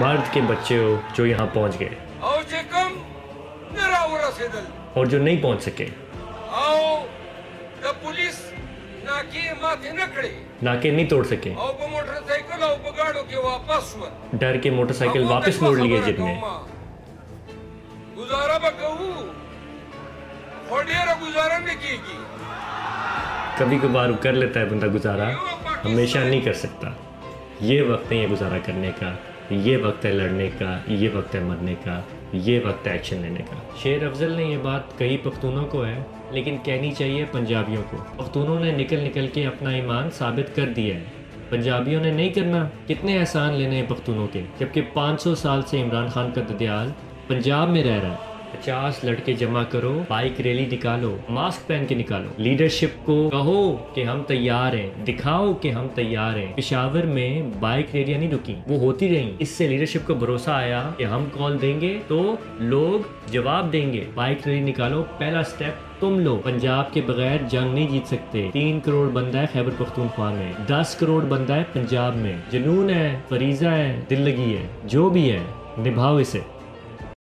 مرد کے بچے ہو جو یہاں پہنچ گئے اور جو نہیں پہنچ سکے، ناکے نہیں توڑ سکے، ڈر کے موٹر سائیکل واپس موڑ لیے جن میں، کبھی کبھار کر لیتا ہے بندہ گزارا، ہمیشہ نہیں کر سکتا۔ یہ وقت ہے یہ گزارا کرنے کا، یہ وقت ہے لڑنے کا، یہ وقت ہے مرنے کا، یہ وقت ہے ایکشن لینے کا۔ شیر افضل نے یہ بات کہی پختونوں کو ہے، لیکن کہنی چاہیے پنجابیوں کو۔ پختونوں نے نکل کے اپنا ایمان ثابت کر دیا ہے، پنجابیوں نے نہیں کرنا۔ کتنے احسان لینے ہیں پختونوں کے، جبکہ 500 سال سے عمران خان کا ددیال پنجاب میں رہ رہا ہے۔ 50 لڑکے جمع کرو، بائک ریلی نکالو، ماسک پہن کے نکالو، لیڈرشپ کو کہو کہ ہم تیار ہیں، دکھاؤ کہ ہم تیار ہیں۔ پشاور میں بائک ریلیاں نہیں رکی، وہ ہوتی رہیں۔ اس سے لیڈرشپ کو بھروسہ آیا کہ ہم کال دیں گے تو لوگ جواب دیں گے۔ بائک ریلی نکالو، پہلا سٹیپ تم لو۔ پنجاب کے بغیر جنگ نہیں جیت سکتے۔ 3 کروڑ بندہ ہے خیبر پختونخوا میں، 10 کروڑ بندہ ہے پنجاب میں۔ جنون ہے، فریضہ ہے، دل لگی ہے، جو بھی ہے نبھاؤ اسے۔